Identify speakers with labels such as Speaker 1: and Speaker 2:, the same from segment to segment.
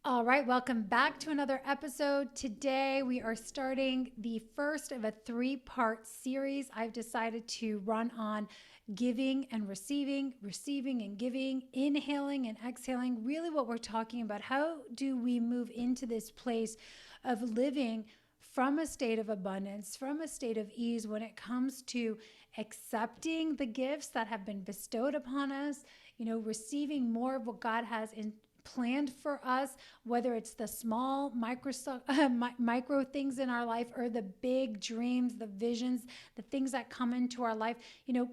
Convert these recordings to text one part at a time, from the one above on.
Speaker 1: All right, welcome back to another episode. Today we are starting the first of a three-part series I've decided to run on giving and receiving, receiving and giving, inhaling and exhaling. Really, what we're talking about, how do we move into this place of living from a state of abundance, from a state of ease when it comes to accepting the gifts that have been bestowed upon us, receiving more of what God has in planned for us, whether it's the small micro things in our life or the big dreams, the visions, the things that come into our life.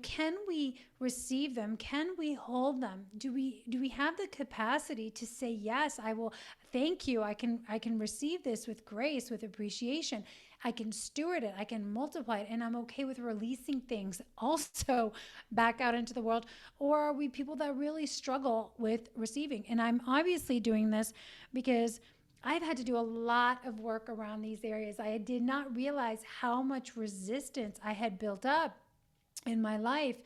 Speaker 1: Can we receive them? Can we hold them? Do we have the capacity to say, yes, I will, thank you. I can receive this with grace, with appreciation. I can steward it, I can multiply it, and I'm okay with releasing things also back out into the world? Or are we people that really struggle with receiving? And I'm obviously doing this because I've had to do a lot of work around these areas. I did not realize how much resistance I had built up in my life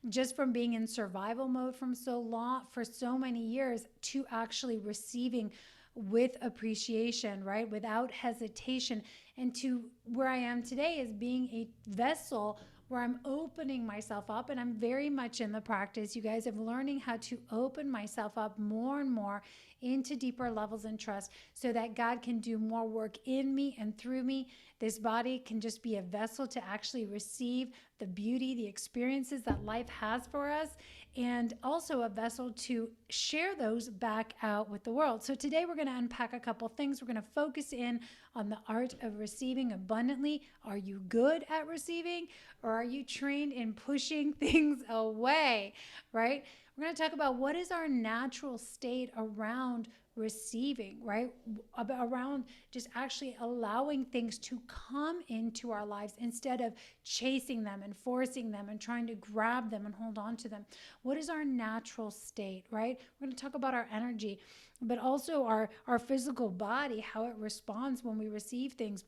Speaker 1: just from being in survival mode from so long for so many years to actually receiving with appreciation, right? Without hesitation. And to where I am today is being a vessel where I'm opening myself up, and I'm very much in the practice, you guys, of learning how to open myself up more and more into deeper levels and trust so that God can do more work in me and through me. This body can just be a vessel to actually receive the beauty, the experiences that life has for us, and also a vessel to share those back out with the world. So today we're going to unpack a couple things. We're going to focus in on the art of receiving abundantly. Are you good at receiving, or are you trained in pushing things away, right? We're going to talk about what is our natural state around receiving, right? Around just actually allowing things to come into our lives instead of chasing them and forcing them and trying to grab them and hold on to them. What is our natural state, right? We're going to talk about our energy, but also our physical body, how it responds when we receive things.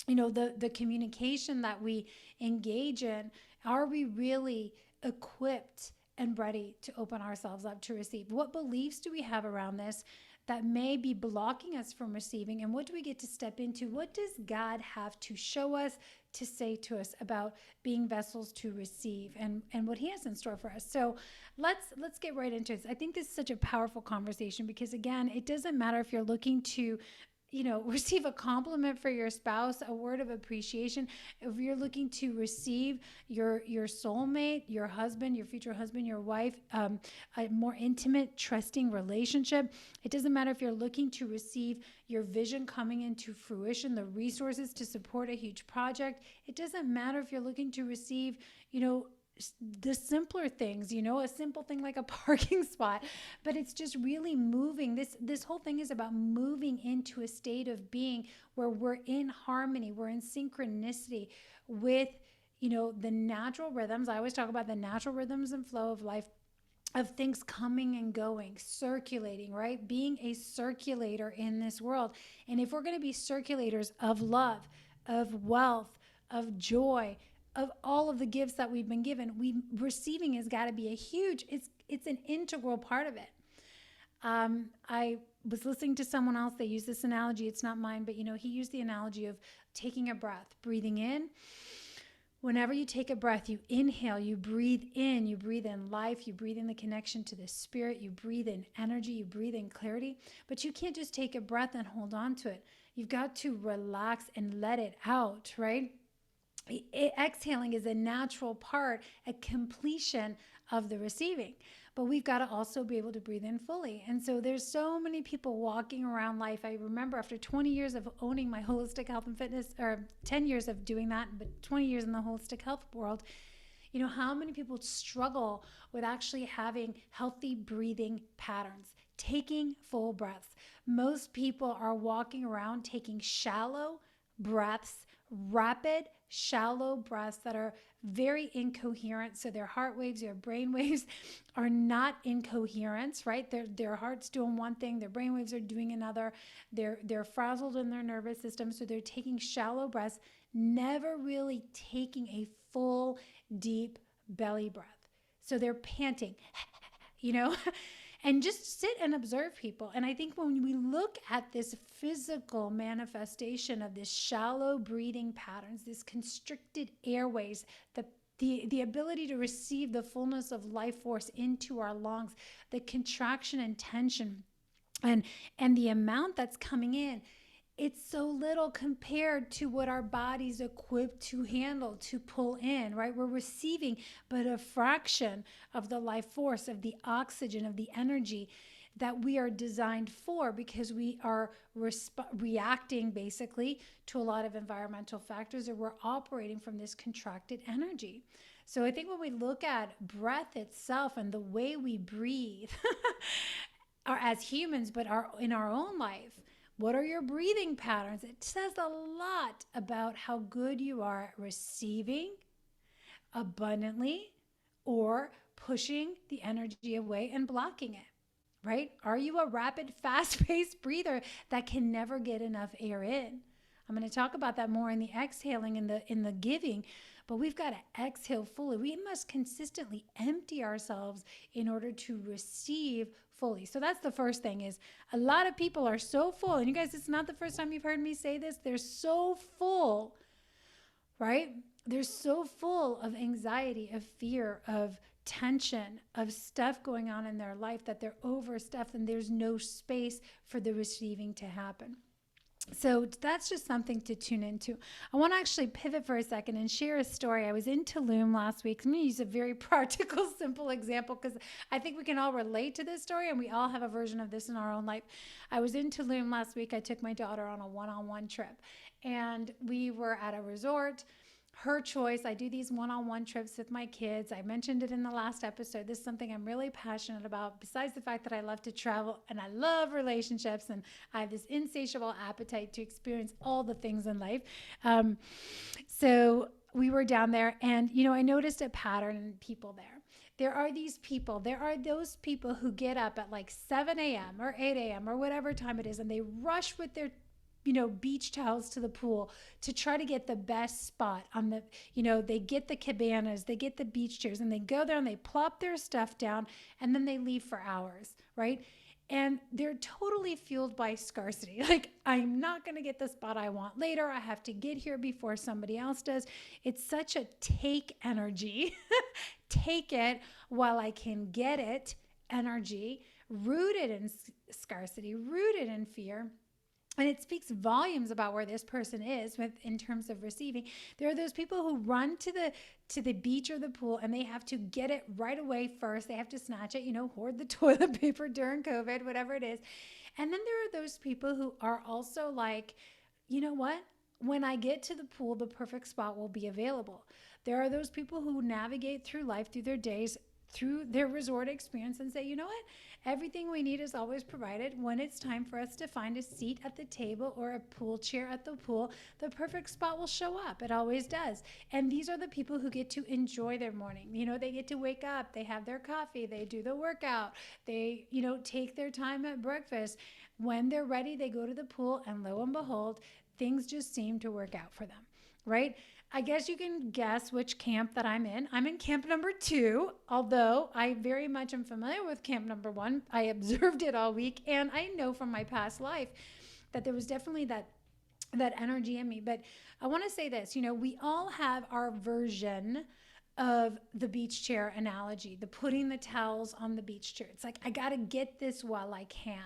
Speaker 1: The communication that we engage in. Are we really equipped and ready to open ourselves up to receive? What beliefs do we have around this that may be blocking us from receiving? And what do we get to step into? What does God have to show us, to say to us about being vessels to receive, and what he has in store for us? So let's get right into this. I think this is such a powerful conversation because, again, it doesn't matter if you're looking to receive a compliment for your spouse, a word of appreciation. If you're looking to receive your soulmate, your husband, your future husband, your wife, a more intimate, trusting relationship. It doesn't matter if you're looking to receive your vision coming into fruition, the resources to support a huge project. It doesn't matter if you're looking to receive, the simpler things, a simple thing like a parking spot, but it's just really moving. This whole thing is about moving into a state of being where we're in harmony, we're in synchronicity with, the natural rhythms. I always talk about the natural rhythms and flow of life, of things coming and going, circulating, right? Being a circulator in this world. And if we're going to be circulators of love, of wealth, of joy, of all of the gifts that we've been given, receiving has got to be a huge, it's an integral part of it. I was listening to someone else. They use this analogy. It's not mine, but he used the analogy of taking a breath, breathing in. Whenever you take a breath, you inhale, you breathe in life, you breathe in the connection to the spirit, you breathe in energy, you breathe in clarity. But you can't just take a breath and hold on to it. You've got to relax and let it out, right? Exhaling is a natural part, a completion of the receiving. But we've got to also be able to breathe in fully. And so there's so many people walking around life. I remember after 20 years of owning my holistic health and fitness, or 10 years of doing that, but 20 years in the holistic health world, how many people struggle with actually having healthy breathing patterns, taking full breaths. Most people are walking around taking shallow breaths, rapid, shallow breaths that are very incoherent. So their heart waves, their brain waves are not in coherence, right? Their heart's doing one thing, their brain waves are doing another. They're frazzled in their nervous system. So they're taking shallow breaths, never really taking a full, deep belly breath. So they're panting, you know? and just sit and observe people. And I think when we look at this physical manifestation of this shallow breathing patterns, this constricted airways, the ability to receive the fullness of life force into our lungs, the contraction and tension, and the amount that's coming in, it's so little compared to what our body's equipped to handle, to pull in, right? We're receiving but a fraction of the life force, of the oxygen, of the energy that we are designed for, because we are reacting basically to a lot of environmental factors, or we're operating from this contracted energy. So I think when we look at breath itself and the way we breathe are as humans, but are in our own life, what are your breathing patterns? It says a lot about how good you are at receiving abundantly or pushing the energy away and blocking it, right? Are you a rapid, fast-paced breather that can never get enough air in? I'm going to talk about that more in the exhaling, in the giving, but we've got to exhale fully. We must consistently empty ourselves in order to receive fully. So that's the first thing, is a lot of people are so full. And you guys, it's not the first time you've heard me say this. They're so full, right? They're so full of anxiety, of fear, of tension, of stuff going on in their life, that they're overstuffed and there's no space for the receiving to happen. So that's just something to tune into. I want to actually pivot for a second and share a story. I was in Tulum last week. I'm going to use a very practical, simple example, because I think we can all relate to this story, and we all have a version of this in our own life. I was in Tulum last week. I took my daughter on a one-on-one trip, and we were at a resort. Her choice. I do these one-on-one trips with my kids. I mentioned it in the last episode. This is something I'm really passionate about, besides the fact that I love to travel and I love relationships, and I have this insatiable appetite to experience all the things in life. So we were down there, and, I noticed a pattern in people there. There are those people who get up at like 7 a.m. or 8 a.m. or whatever time it is, and they rush with their beach towels to the pool to try to get the best spot on the, they get the cabanas, they get the beach chairs, and they go there and they plop their stuff down, and then they leave for hours, right? And they're totally fueled by scarcity. Like, I'm not going to get the spot I want later. I have to get here before somebody else does. It's such a take energy, take it while I can get it energy, rooted in scarcity, rooted in fear. And it speaks volumes about where this person is in terms of receiving. There are those people who run to the beach or the pool, and they have to get it right away first. They have to snatch it, hoard the toilet paper during COVID, whatever it is. And then there are those people who are also like, you know what? When I get to the pool, the perfect spot will be available. There are those people who navigate through life, through their days, through their resort experience, and say, you know what? Everything we need is always provided. When it's time for us to find a seat at the table or a pool chair at the pool, the perfect spot will show up. It always does. And these are the people who get to enjoy their morning. They get to wake up, they have their coffee, they do the workout, they, take their time at breakfast. When they're ready, they go to the pool, and lo and behold, things just seem to work out for them, right? I guess you can guess which camp that I'm in. I'm in camp number 2, although I very much am familiar with camp number 1. I observed it all week, and I know from my past life that there was definitely that energy in me. But I want to say this, we all have our version of the beach chair analogy, the putting the towels on the beach chair. It's like, I got to get this while I can.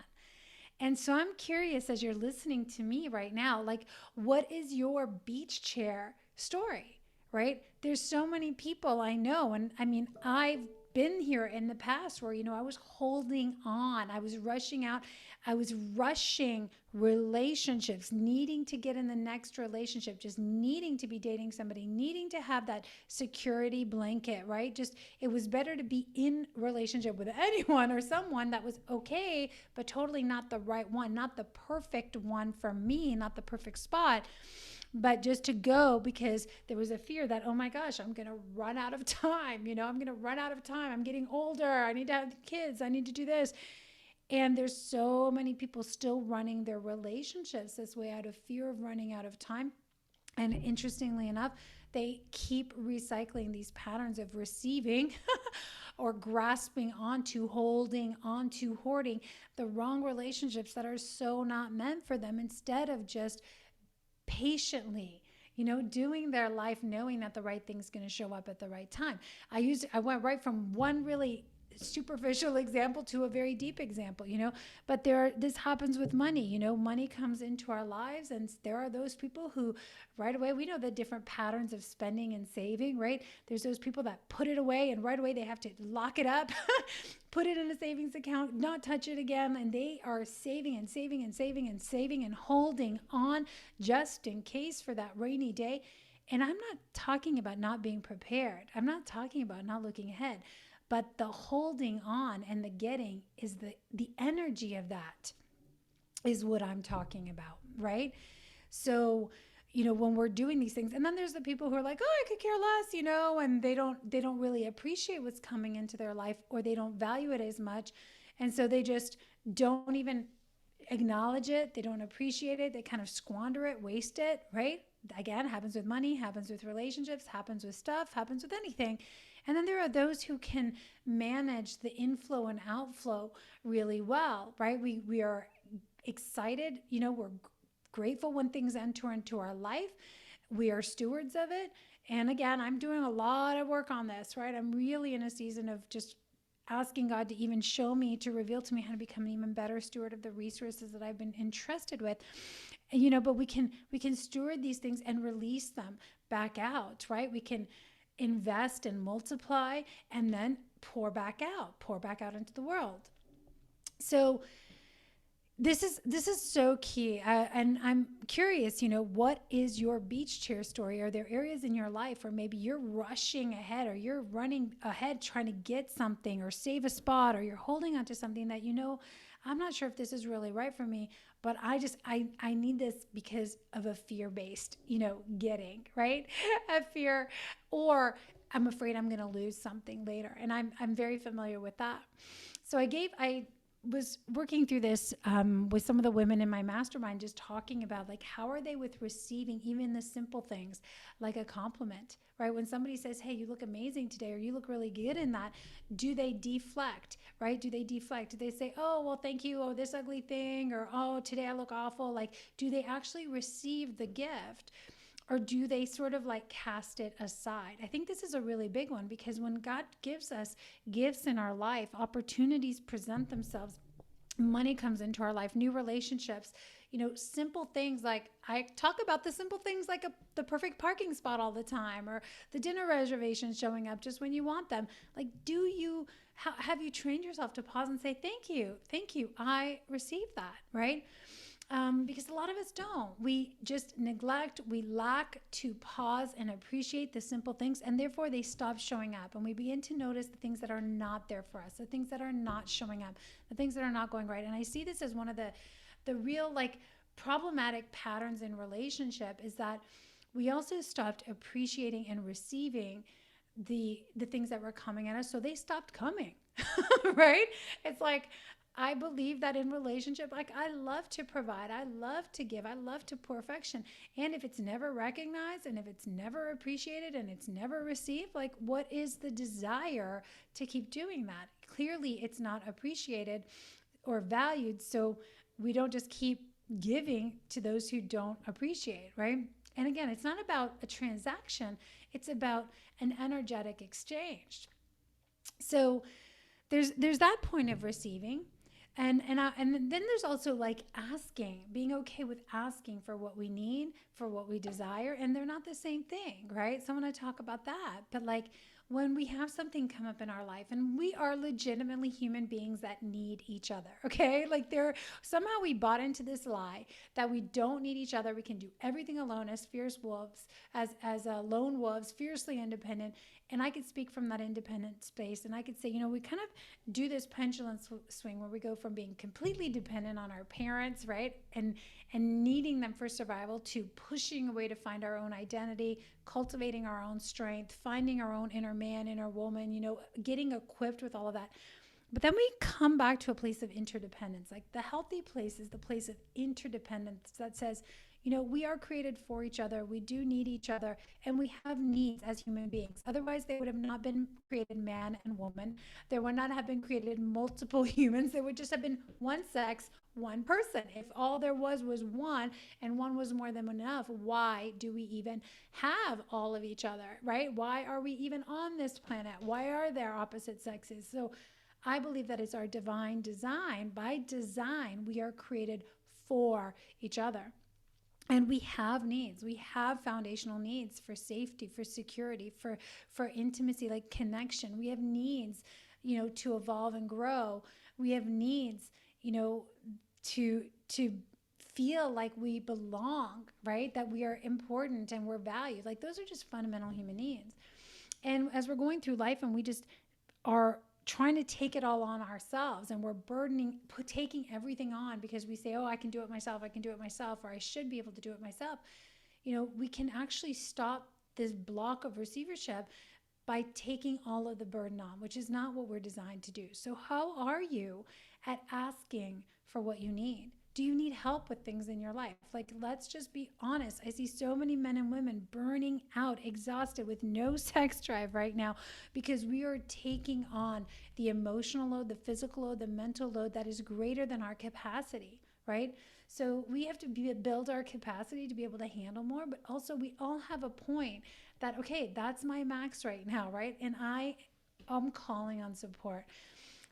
Speaker 1: And so I'm curious, as you're listening to me right now, like, what is your beach chair story, right? There's so many people I know. And I mean, I've been here in the past where, I was holding on. I was rushing out. I was rushing relationships, needing to get in the next relationship, just needing to be dating somebody, needing to have that security blanket, right? Just, it was better to be in relationship with anyone or someone that was okay, but totally not the right one, not the perfect one for me, not the perfect spot. But just to go because there was a fear that, oh my gosh, I'm going to run out of time. I'm going to run out of time. I'm getting older. I need to have kids. I need to do this. And there's so many people still running their relationships this way out of fear of running out of time. And interestingly enough, they keep recycling these patterns of receiving or grasping onto, holding onto, hoarding the wrong relationships that are so not meant for them, instead of just patiently, doing their life knowing that the right thing's going to show up at the right time. I went right from one really superficial example to a very deep example, but this happens with money. Money comes into our lives, and there are those people who right away, we know the different patterns of spending and saving, right? There's those people that put it away and right away they have to lock it up, put it in a savings account, not touch it again, and they are saving and saving and saving and saving and holding on just in case for that rainy day. And I'm not talking about not being prepared. I'm not talking about not looking ahead. But the holding on and the getting is the energy of that is what I'm talking about, right? So, when we're doing these things, and then there's the people who are like, oh, I could care less, and they don't really appreciate what's coming into their life, or they don't value it as much. And so they just don't even acknowledge it. They don't appreciate it. They kind of squander it, waste it, right? Again, happens with money, happens with relationships, happens with stuff, happens with anything. And then there are those who can manage the inflow and outflow really well, right? We are excited, we're grateful when things enter into our life. We are stewards of it. And again, I'm doing a lot of work on this, right? I'm really in a season of just asking God to even show me, to reveal to me how to become an even better steward of the resources that I've been entrusted with. But we can steward these things and release them back out, right? We can invest and multiply and then pour back out into the world. So this is so key. And I'm curious, what is your beach chair story? Are there areas in your life where maybe you're rushing ahead, or you're running ahead trying to get something or save a spot, or you're holding on to something that, I'm not sure if this is really right for me, but I need this because of a fear-based, getting, right? A fear, or I'm afraid I'm going to lose something later. And I'm very familiar with that. So I was working through this with some of the women in my mastermind, just talking about like, how are they with receiving even the simple things like a compliment, right? When somebody says, hey, you look amazing today, or you look really good in that, do they deflect, right? Do they deflect? Do they say, oh, well, thank you. Oh, this ugly thing, or, oh, today I look awful. Like, do they actually receive the gift? Or do they sort of like cast it aside? I think this is a really big one, because when God gives us gifts in our life, opportunities present themselves, money comes into our life, new relationships, simple things like, I talk about the simple things like the perfect parking spot all the time, or the dinner reservations showing up just when you want them. Like, have you trained yourself to pause and say, thank you, I received that, right? Because a lot of us don't. We just neglect, we lack to pause and appreciate the simple things, and therefore they stop showing up. And we begin to notice the things that are not there for us, the things that are not showing up, the things that are not going right. And I see this as one of the real problematic patterns in relationship, is that we also stopped appreciating and receiving the things that were coming at us. So they stopped coming, right? It's like, I believe that in relationship, I love to provide, I love to give, I love to pour affection. And if it's never recognized, and if it's never appreciated, and it's never received, what is the desire to keep doing that? Clearly, it's not appreciated or valued. So we don't just keep giving to those who don't appreciate, right? And again, it's not about a transaction, it's about an energetic exchange. So there's that point of receiving. And then there's also asking, being okay with asking for what we need, for what we desire. And they're not the same thing, right? So I want to talk about that. But when we have something come up in our life, and we are legitimately human beings that need each other, okay? Somehow we bought into this lie that we don't need each other. We can do everything alone as fierce wolves, as lone wolves, fiercely independent. And I could speak from that independent space, and I could say, we kind of do this pendulum swing where we go from being completely dependent on our parents, right? And needing them for survival, to pushing away to find our own identity, cultivating our own strength, finding our own inner man, inner woman, getting equipped with all of that. But then we come back to a place of interdependence. Like the healthy place is the place of interdependence that says, we are created for each other. We do need each other, and we have needs as human beings. Otherwise, they would have not been created man and woman. There would not have been created multiple humans. There would just have been one sex, one person. If all there was one, and one was more than enough, why do we even have all of each other, right? Why are we even on this planet? Why are there opposite sexes? So I believe that it's our divine design. By design, we are created for each other. And we have needs. We have foundational needs for safety, for security, for intimacy, like connection. We have needs, to evolve and grow. We have needs, to feel like we belong, right? That we are important and we're valued. Like those are just fundamental human needs. And as we're going through life and we just are trying to take it all on ourselves, and we're taking everything on because we say, oh, I can do it myself, or I should be able to do it myself. We can actually stop this block of receivership by taking all of the burden on, which is not what we're designed to do. So how are you at asking for what you need? Do you need help with things in your life? Like, let's just be honest. I see so many men and women burning out, exhausted, with no sex drive right now because we are taking on the emotional load, the physical load, the mental load that is greater than our capacity, right? So we have to build our capacity to be able to handle more, but also we all have a point that, okay, that's my max right now, right? And I'm calling on support.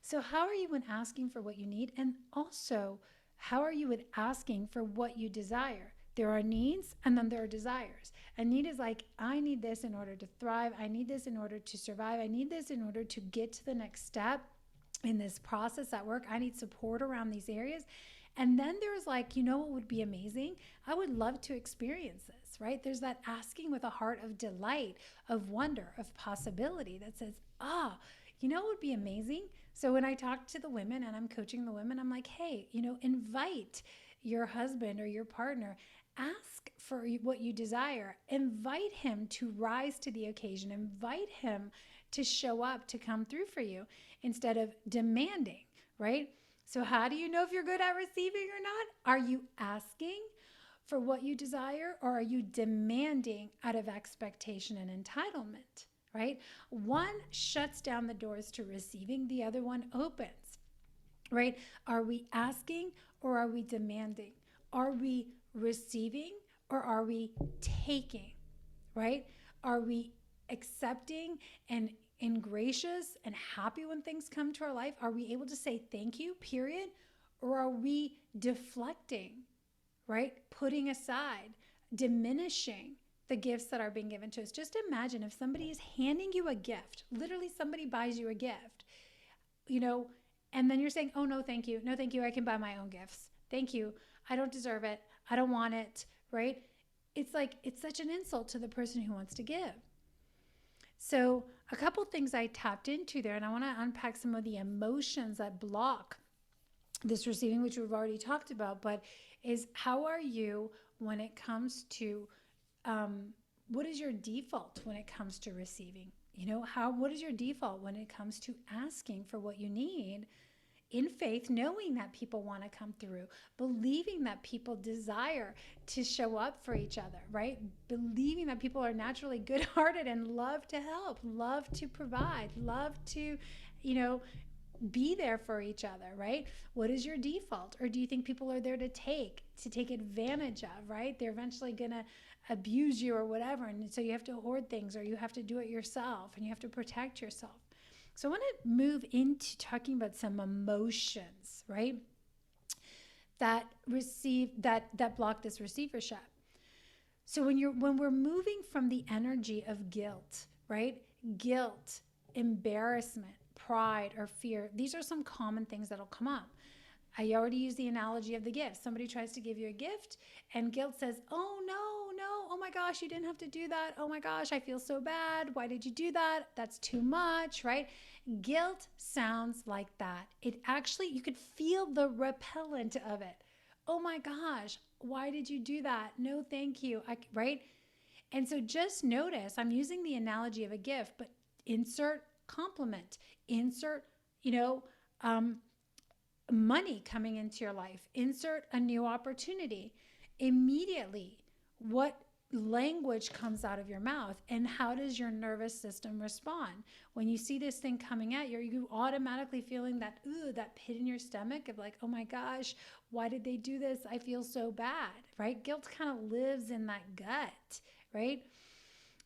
Speaker 1: So how are you when asking for what you need? And also, how are you with asking for what you desire? There are needs and then there are desires. A need is like, I need this in order to thrive. I need this in order to survive. I need this in order to get to the next step in this process at work. I need support around these areas. And then there's like, what would be amazing? I would love to experience this, right? There's that asking with a heart of delight, of wonder, of possibility that says, what would be amazing? So when I talk to the women and I'm coaching the women, I'm like, hey, invite your husband or your partner, ask for what you desire, invite him to rise to the occasion, invite him to show up, to come through for you instead of demanding, right? So how do you know if you're good at receiving or not? Are you asking for what you desire, or are you demanding out of expectation and entitlement? Right? One shuts down the doors to receiving, the other one opens, right? Are we asking or are we demanding? Are we receiving or are we taking, right? Are we accepting and gracious and happy when things come to our life? Are we able to say thank you, period? Or are we deflecting, right? Putting aside, diminishing the gifts that are being given to us. Just imagine if somebody is handing you a gift, literally somebody buys you a gift, and then you're saying, oh, no, thank you. No, thank you. I can buy my own gifts. Thank you. I don't deserve it. I don't want it, right? It's like, it's such an insult to the person who wants to give. So a couple things I tapped into there, and I want to unpack some of the emotions that block this receiving, which we've already talked about, but is how are you when it comes to what is your default when it comes to receiving? What is your default when it comes to asking for what you need in faith, knowing that people want to come through, believing that people desire to show up for each other, right? Believing that people are naturally good-hearted and love to help, love to provide, love to, be there for each other, right? What is your default? Or do you think people are there to take advantage of, right? They're eventually going to abuse you or whatever. And so you have to hoard things, or you have to do it yourself, and you have to protect yourself. So I want to move into talking about some emotions, right? That block this receivership. So when we're moving from the energy of guilt, right? Guilt, embarrassment, pride, or fear, these are some common things that'll come up. I already used the analogy of the gift. Somebody tries to give you a gift and guilt says, oh no, oh my gosh, you didn't have to do that. Oh my gosh, I feel so bad. Why did you do that? That's too much, right? Guilt sounds like that. It actually, you could feel the repellent of it. Oh my gosh, why did you do that? No, thank you, right? And so just notice, I'm using the analogy of a gift, but insert compliment, insert, Um, Money coming into your life, insert a new opportunity. Immediately, what language comes out of your mouth, and how does your nervous system respond when you see this thing coming at you? Are you automatically feeling that, ooh, that pit in your stomach of like, oh my gosh, why did they do this? I feel so bad, right? Guilt kind of lives in that gut, right?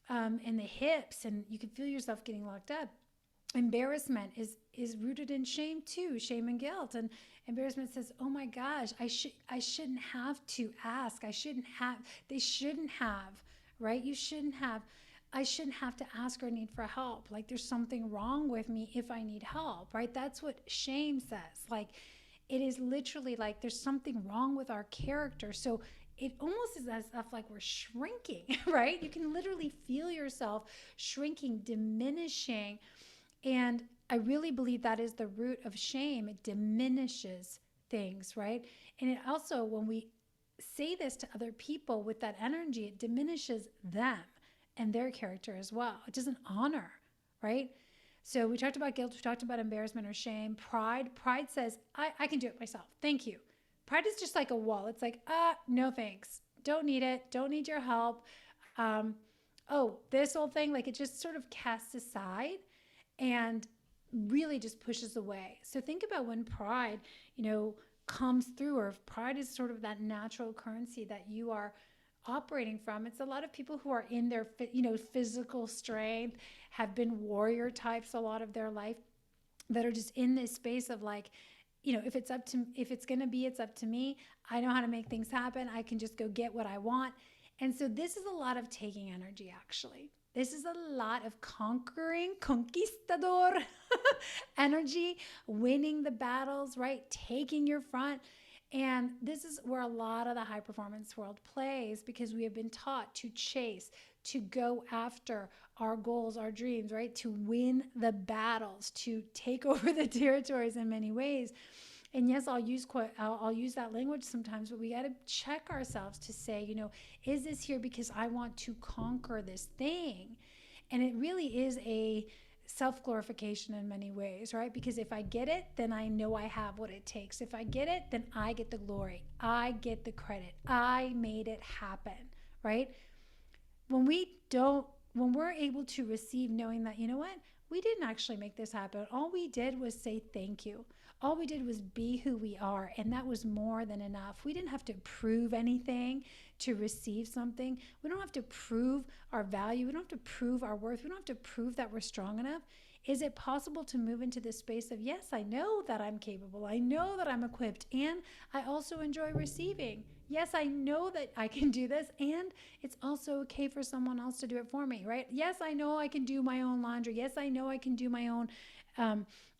Speaker 1: In the hips, and you can feel yourself getting locked up. Embarrassment is rooted in shame too, shame and guilt. And embarrassment says, oh my gosh, I shouldn't have to ask. They shouldn't have, right? I shouldn't have to ask or need for help. Like there's something wrong with me if I need help, right? That's what shame says. Like it is literally like there's something wrong with our character. So it almost is as if like we're shrinking, right? You can literally feel yourself shrinking, diminishing. And I really believe that is the root of shame. It diminishes things, right? And it also, when we say this to other people with that energy, it diminishes them and their character as well. It doesn't honor, right? So we talked about guilt, we talked about embarrassment or shame. Pride says, I can do it myself. Thank you. Pride is just like a wall. It's like, no thanks. Don't need it. Don't need your help. This whole thing, like it just sort of casts aside and really just pushes away. So think about when pride, comes through, or if pride is sort of that natural currency that you are operating from. It's a lot of people who are in their, physical strength, have been warrior types a lot of their life, that are just in this space of like, if it's going to be, it's up to me. I know how to make things happen. I can just go get what I want. And so this is a lot of taking energy, actually. This is a lot of conquering, conquistador energy, winning the battles, right? Taking your front. And this is where a lot of the high performance world plays, because we have been taught to chase, to go after our goals, our dreams, right? To win the battles, to take over the territories in many ways. And yes, I'll use that language sometimes, but we got to check ourselves to say, is this here because I want to conquer this thing? And it really is a self-glorification in many ways, right? Because if I get it, then I know I have what it takes. If I get it, then I get the glory. I get the credit. I made it happen, right? When we're able to receive, knowing that, we didn't actually make this happen. All we did was say thank you. All we did was be who we are, and that was more than enough. We didn't have to prove anything to receive something. We don't have to prove our value. We don't have to prove our worth. We don't have to prove that we're strong enough. Is it possible to move into this space of, yes, I know that I'm capable. I know that I'm equipped, and I also enjoy receiving. Yes, I know that I can do this, and it's also okay for someone else to do it for me, right? Yes, I know I can do my own laundry. Yes, I know I can do my own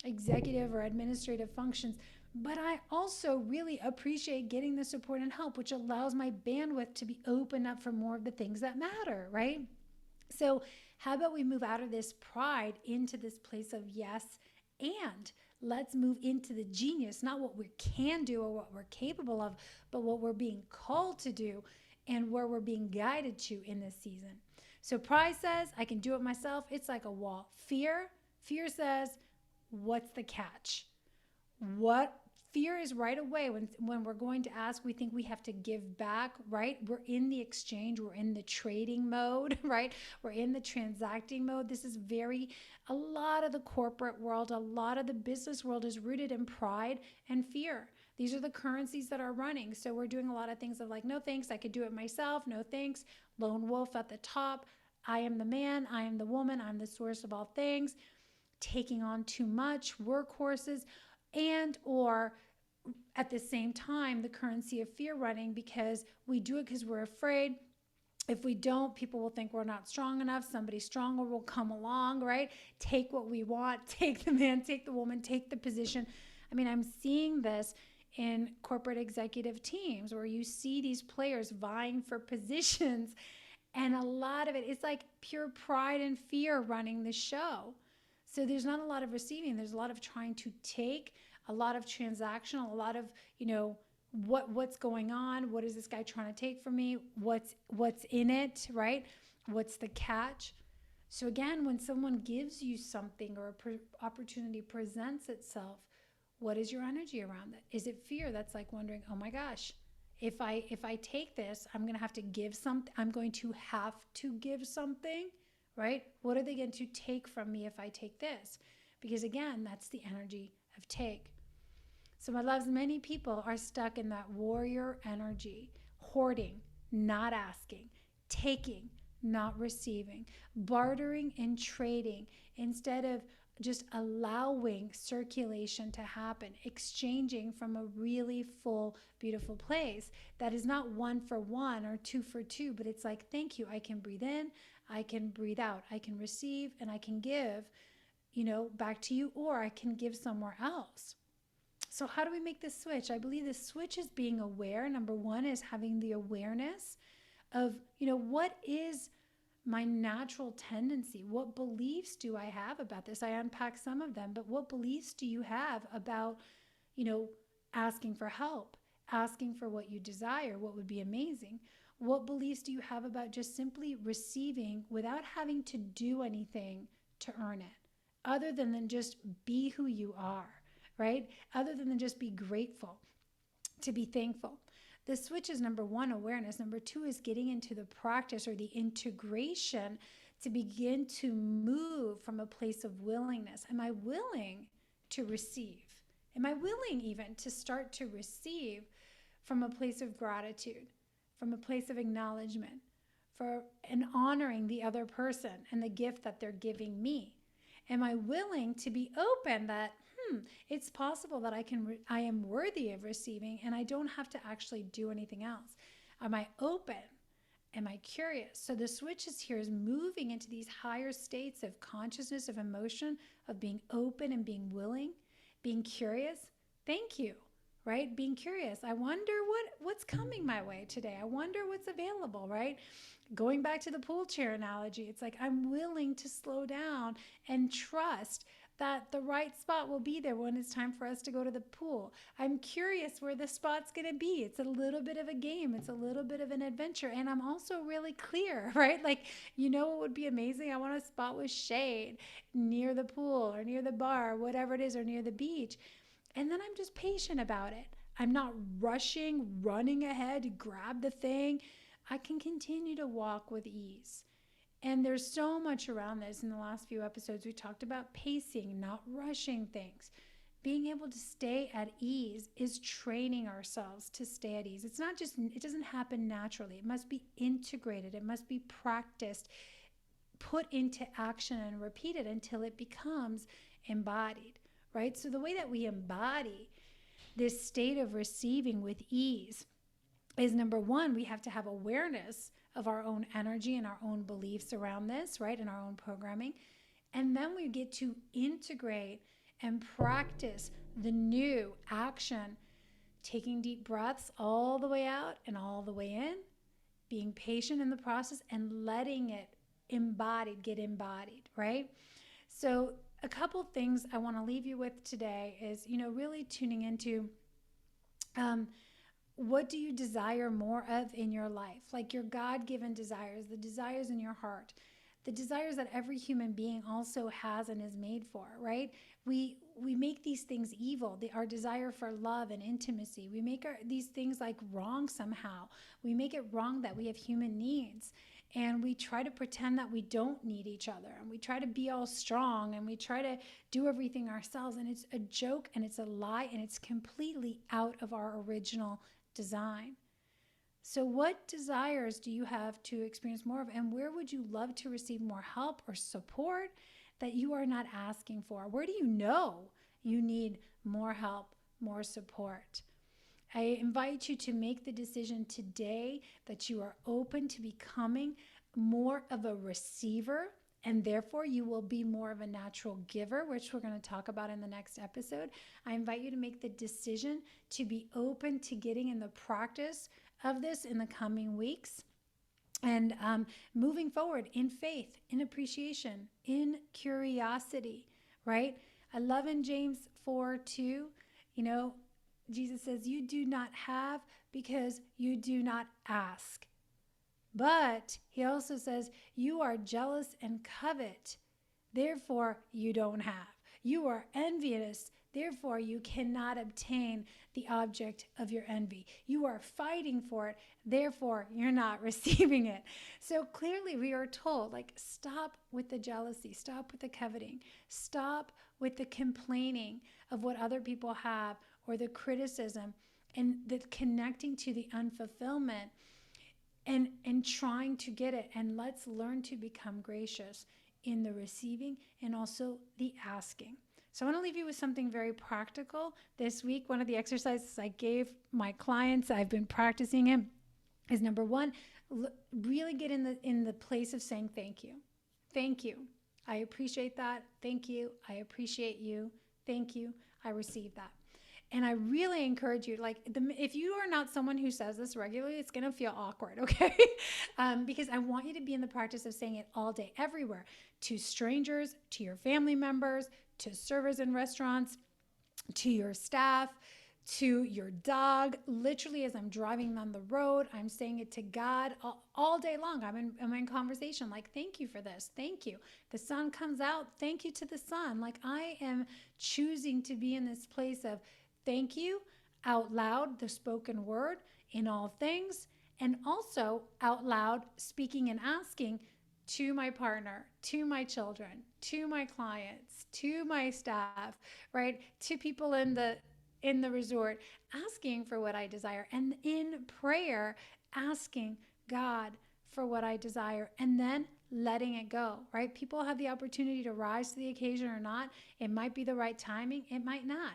Speaker 1: executive or administrative functions, but I also really appreciate getting the support and help, which allows my bandwidth to be opened up for more of the things that matter, right? So how about we move out of this pride into this place of yes, and let's move into the genius, not what we can do or what we're capable of, but what we're being called to do and where we're being guided to in this season. So pride says, I can do it myself. It's like a wall. Fear says, what's the catch? What fear is right away when we're going to ask, we think we have to give back, right? We're in the exchange, we're in the trading mode, right? We're in the transacting mode. This is a lot of the corporate world, a lot of the business world is rooted in pride and fear. These are the currencies that are running. So we're doing a lot of things of like, no thanks, I could do it myself. No thanks, lone wolf at the top. I am the man, I am the woman, I'm the source of all things. Taking on too much, workhorses, and or at the same time, the currency of fear running, because we do it because we're afraid. If we don't, people will think we're not strong enough. Somebody stronger will come along, right? Take what we want, take the man, take the woman, take the position. I mean, I'm seeing this in corporate executive teams where you see these players vying for positions, and a lot of it is like pure pride and fear running the show. So there's not a lot of receiving. There's a lot of trying to take, a lot of transactional, a lot of, what's going on? What is this guy trying to take from me? What's in it, right? What's the catch? So again, when someone gives you something or an opportunity presents itself, What is your energy around that? Is it fear that's like wondering, oh my gosh, if I take this, I'm going to have to give something. I'm going to have to give something, right? What are they going to take from me if I take this? Because again, that's the energy of take. So my loves, many people are stuck in that warrior energy, hoarding, not asking, taking, not receiving, bartering and trading instead of just allowing circulation to happen, exchanging from a really full, beautiful place that is not 1 for 1 or 2 for 2, but it's like, thank you, I can breathe in, I can breathe out, I can receive, and I can give, back to you, or I can give somewhere else. So how do we make this switch? I believe the switch is being aware. Number 1 is having the awareness of, what is my natural tendency? What beliefs do I have about this? I unpack some of them, but what beliefs do you have about, asking for help, asking for what you desire, what would be amazing? What beliefs do you have about just simply receiving without having to do anything to earn it, other than just be who you are, right? Other than just be grateful, to be thankful. The switch is number 1, awareness. Number 2 is getting into the practice or the integration to begin to move from a place of willingness. Am I willing to receive? Am I willing even to start to receive from a place of gratitude, from a place of acknowledgement, and honoring the other person and the gift that they're giving me? Am I willing to be open that it's possible that I am worthy of receiving and I don't have to actually do anything else? Am I open? Am I curious? So the switch is moving into these higher states of consciousness, of emotion, of being open and being willing, being curious. Thank you, right? Being curious. I wonder what's coming my way today. I wonder what's available, right? Going back to the pool chair analogy, it's like I'm willing to slow down and trust that the right spot will be there when it's time for us to go to the pool. I'm curious where the spot's going to be. It's a little bit of a game. It's a little bit of an adventure. And I'm also really clear, right? Like, what would be amazing? I want a spot with shade near the pool or near the bar, whatever it is, or near the beach. And then I'm just patient about it. I'm not rushing, running ahead to grab the thing. I can continue to walk with ease. And there's so much around this. In the last few episodes, we talked about pacing, not rushing things. Being able to stay at ease is training ourselves to stay at ease. It doesn't happen naturally. It must be integrated. It must be practiced, put into action and repeated until it becomes embodied, right? So the way that we embody this state of receiving with ease is, number 1, we have to have awareness of our own energy and our own beliefs around this, right? And our own programming. And then we get to integrate and practice the new action, taking deep breaths all the way out and all the way in, being patient in the process and letting it get embodied, right? So a couple things I want to leave you with today is, really tuning into what do you desire more of in your life? Like your God-given desires, the desires in your heart, the desires that every human being also has and is made for, right? We make these things evil, our desire for love and intimacy. We make these things like wrong somehow. We make it wrong that we have human needs. And we try to pretend that we don't need each other. And we try to be all strong and we try to do everything ourselves. And it's a joke and it's a lie and it's completely out of our original design. So what desires do you have to experience more of? And where would you love to receive more help or support that you are not asking for? Where do you know you need more help, more support? I invite you to make the decision today that you are open to becoming more of a receiver, and therefore you will be more of a natural giver, which we're going to talk about in the next episode. I invite you to make the decision to be open to getting in the practice of this in the coming weeks. And moving forward in faith, in appreciation, in curiosity, right? I love in James 4:2, Jesus says, you do not have because you do not ask. But he also says, you are jealous and covet, therefore you don't have. You are envious, Therefore, you cannot obtain the object of your envy. You are fighting for it. Therefore, you're not receiving it. So clearly, we are told, like, stop with the jealousy, stop with the coveting, stop with the complaining of what other people have or the criticism and the connecting to the unfulfillment and trying to get it. And let's learn to become gracious in the receiving and also the asking. So I want to leave you with something very practical this week. One of the exercises I gave my clients, I've been practicing it, is number one, really get in the place of saying thank you. Thank you. I appreciate that. Thank you. I appreciate you. Thank you. I receive that. And I really encourage you, like, if you are not someone who says this regularly, it's going to feel awkward, okay? Because I want you to be in the practice of saying it all day, everywhere, to strangers, to your family members, to servers in restaurants, to your staff, to your dog. Literally, as I'm driving on the road, I'm saying it to God all day long. I'm in conversation, like, thank you for this. Thank you. The sun comes out. Thank you to the sun. Like, I am choosing to be in this place of thank you out loud, the spoken word in all things, and also out loud speaking and asking to my partner, to my children, to my clients, to my staff, right? To people in the resort, asking for what I desire, and in prayer, asking God for what I desire, and then letting it go, right? People have the opportunity to rise to the occasion or not. It might be the right timing. It might not.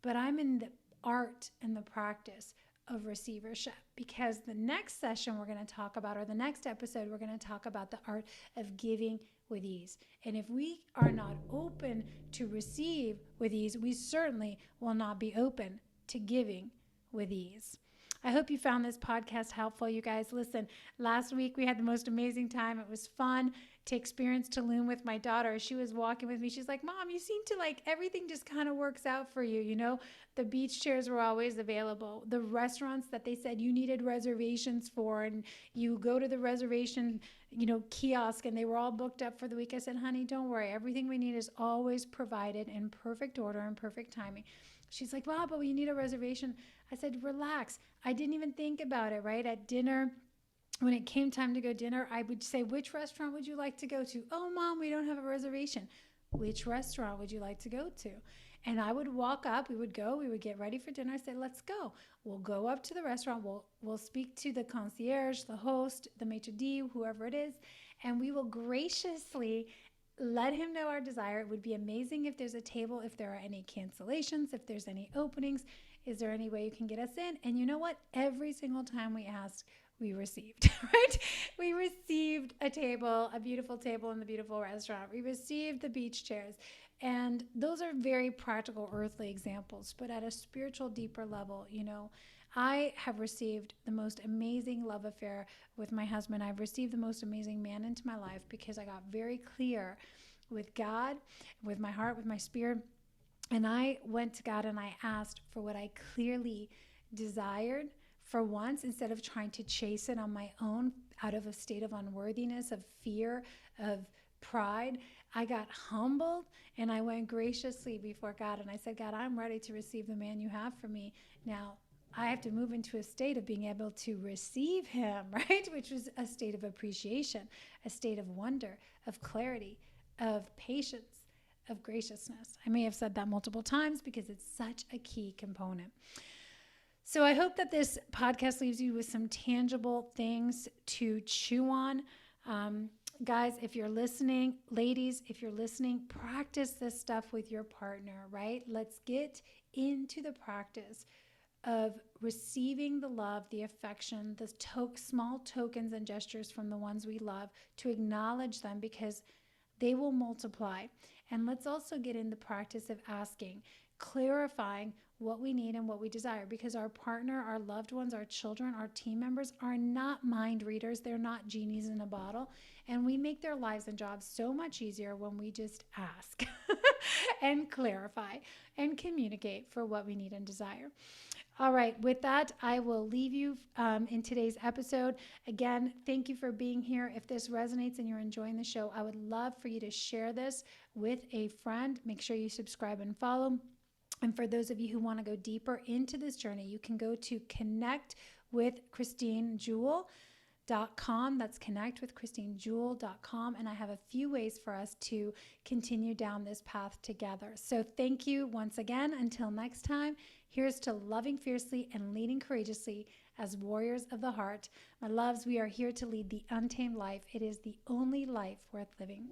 Speaker 1: But I'm in the art and the practice of receivership, because the next session we're going to talk about, or the next episode, we're going to talk about the art of giving with ease. And if we are not open to receive with ease, we certainly will not be open to giving with ease. I hope you found this podcast helpful, you guys. Listen, last week we had the most amazing time. It was fun to experience Tulum with my daughter. She was walking with me. She's like, Mom, you seem to, like, everything just kind of works out for you. You know, the beach chairs were always available. The restaurants that they said you needed reservations for, and you go to the reservation, kiosk, and they were all booked up for the week. I said, honey, don't worry. Everything we need is always provided in perfect order and perfect timing. She's like, wow, but we need a reservation. I said, relax. I didn't even think about it, right? At dinner, when it came time to go dinner, I would say, which restaurant would you like to go to? Oh, Mom, we don't have a reservation. Which restaurant would you like to go to? And I would walk up, we would get ready for dinner. I said, let's go. We'll go up to the restaurant. We'll speak to the concierge, the host, the maitre d', whoever it is, and we will graciously let him know our desire. It would be amazing if there's a table, if there are any cancellations, if there's any openings. Is there any way you can get us in? And you know what? Every single time we asked, we received, right? We received a table, a beautiful table in the beautiful restaurant. We received the beach chairs. And those are very practical earthly examples. But at a spiritual, deeper level, I have received the most amazing love affair with my husband. I've received the most amazing man into my life because I got very clear with God, with my heart, with my spirit. And I went to God and I asked for what I clearly desired for once, instead of trying to chase it on my own out of a state of unworthiness, of fear, of pride. I got humbled and I went graciously before God and I said, God, I'm ready to receive the man you have for me. Now, I have to move into a state of being able to receive him, right? Which was a state of appreciation, a state of wonder, of clarity, of patience, of graciousness. I may have said that multiple times because it's such a key component. So I hope that this podcast leaves you with some tangible things to chew on. Guys, if you're listening, ladies, if you're listening, practice this stuff with your partner, right? Let's get into the practice of receiving the love, the affection, the small tokens and gestures from the ones we love, to acknowledge them because they will multiply. And let's also get in the practice of asking, clarifying what we need and what we desire, because our partner, our loved ones, our children, our team members are not mind readers. They're not genies in a bottle. And we make their lives and jobs so much easier when we just ask and clarify and communicate for what we need and desire. All right, with that, I will leave you in today's episode. Again, thank you for being here. If this resonates and you're enjoying the show, I would love for you to share this with a friend. Make sure you subscribe and follow. And for those of you who want to go deeper into this journey, you can go to connectwithchristinejewel.com. That's connectwithchristinejewel.com. And I have a few ways for us to continue down this path together. So thank you once again. Until next time, here's to loving fiercely and leading courageously as warriors of the heart. My loves, we are here to lead the untamed life. It is the only life worth living.